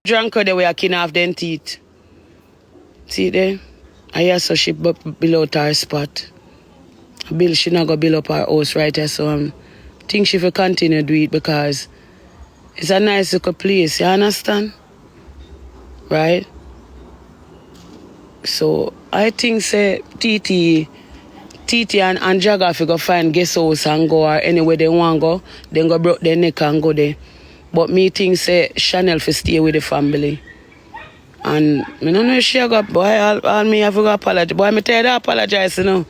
Drunk her the way I can have them teeth. See there? I hear so she build out her spot. She not go build up her house right there. So I think she will continue to do it because it's a nice little place, you understand? Right? So I think say TT and Dragga if you go find Guesthouse and go or anywhere they want to go, then go broke their neck and go there. But me think say Chanel for stay with the family. And I don't know if she got boy all me have to go apologize. Boy, me tell you to apologize, you know.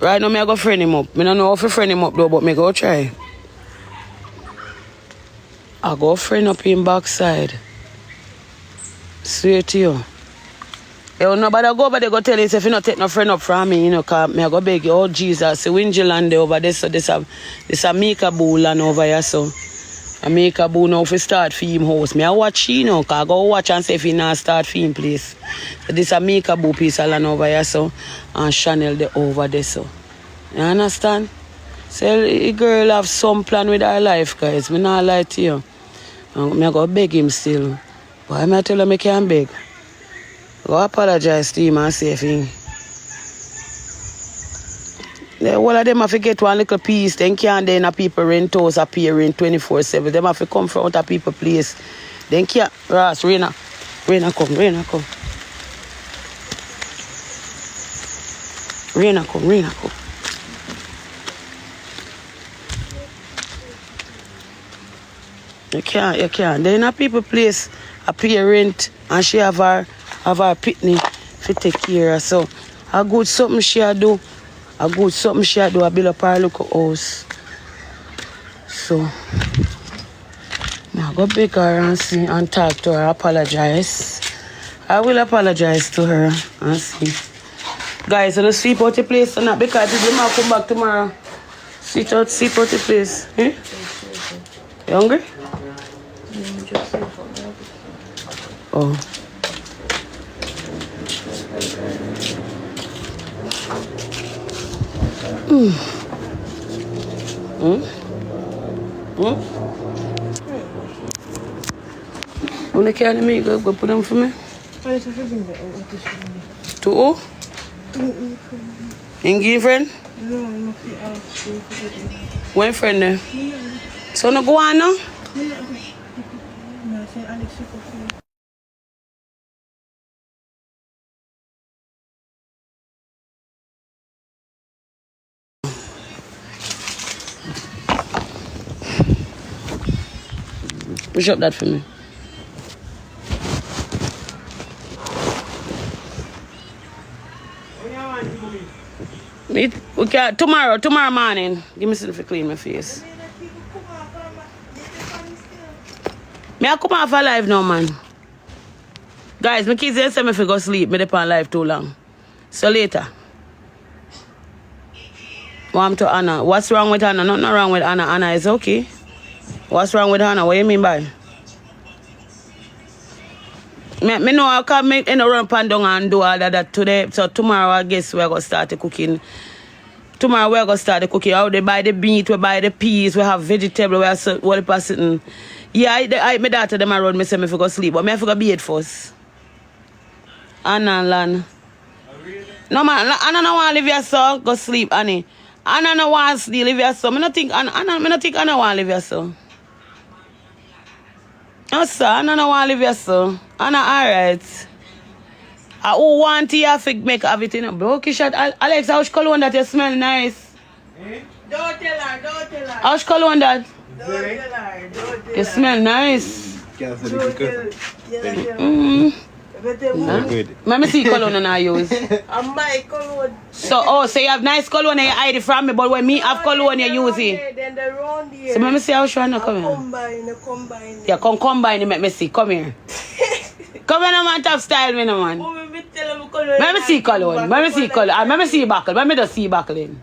Right now I go friend him up. I don't know how to friend him up though, but me go try. I go friend up him backside. Swear to you. You nobody go over there go tell you if you not take no friend up from me, you know, cause me I go beg you, oh Jesus, see Wingeland over there, so this a make a boo land over here, so I make a boo now if start for him house. Me I watch you know, cause I go watch and see if he not start for him place. So this a make a boo piece of land over here, so and Chanel the over there, so. You understand? So the girl have some plan with her life, guys. Me not lie to you. Me I go beg him still. But I tell him I can't beg. Go apologize to him and say thing. All of them have to get one little piece. Then can't then a people rent house appearing 24/7. Them have to come from other people place. Then can't Ross, Raina come. Raina come. You can't. Then a people place appear rent and she have her pitney to take care of. So a good something she do. I build up her local house. So I go beg her and see and talk to her, apologize. I will apologize to her and see. Guys, I don't sleep out the place or not because if you might come back tomorrow. Sleep out the place. Eh? You hungry? Oh. When they carry me, go put them for me. To who? In friend? No, When friend there? So no go on now? Push up that for me. We can tomorrow morning. Give me something to clean my face. Me I come off alive now, man. Guys, my kids say me if I go sleep, me depend on live too long. So later. Want to Anna. What's wrong with Anna? Nothing wrong with Anna. Anna is okay. What's wrong with Anna? What do you mean by? Me know I can't make any run pan down and do all that today. So tomorrow I guess we're gonna start the cooking. Tomorrow we're gonna start the cooking. How they buy the meat, we buy the peas, we have vegetable, we have what the person. Yeah, my daughter them around me say me for go sleep, but me have to go bathe first. Anna and Lan. No man, Anna no want live here so go sleep, Annie. Anna no want sleep live here so. Me not think Anna want live here so. No sir, Anna no want live here so. Anna alright. Who want to have to make everything up? Bro, shot. Alex, how's cologne that you smell nice? Eh? Don't tell her. How's cologne that? Don't tell her. You smell nice. Let me see cologne I use. I'm my cologne. So you have nice cologne and you hide it from me, but when me have cologne you use it. Then the round here. So let me see how trying to come here. Combine. Yeah, combine it, let me see. Come here. Come here, no man, top style, me no man. Let me see cologne. Let me see cologne. Let me see buckle. Let me just see buckling.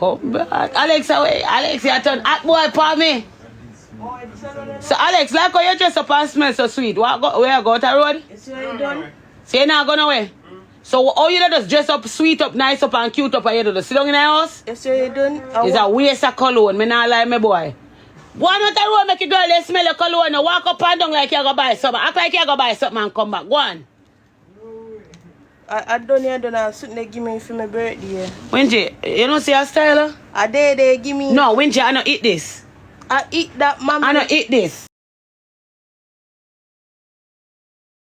Alex, you turn hot boy for me. So Alex, like how you dress up and smell so sweet. Where you go to the road? So you done? So you're not going away? So all you do is dress up, sweet up, nice up and cute up and you do sit down in the house? Yes, so you done? It's a waste of cologne. Me not like my boy. Go on out the road, make a girl they smell your cologne. Walk up and down like you go buy something. Act like you go buy something and come back. Go on. I don't know something they give me for my birthday. Winji, you don't see a style? A day they give me. No, Winji, I don't eat this. I eat that, mama. I don't eat this.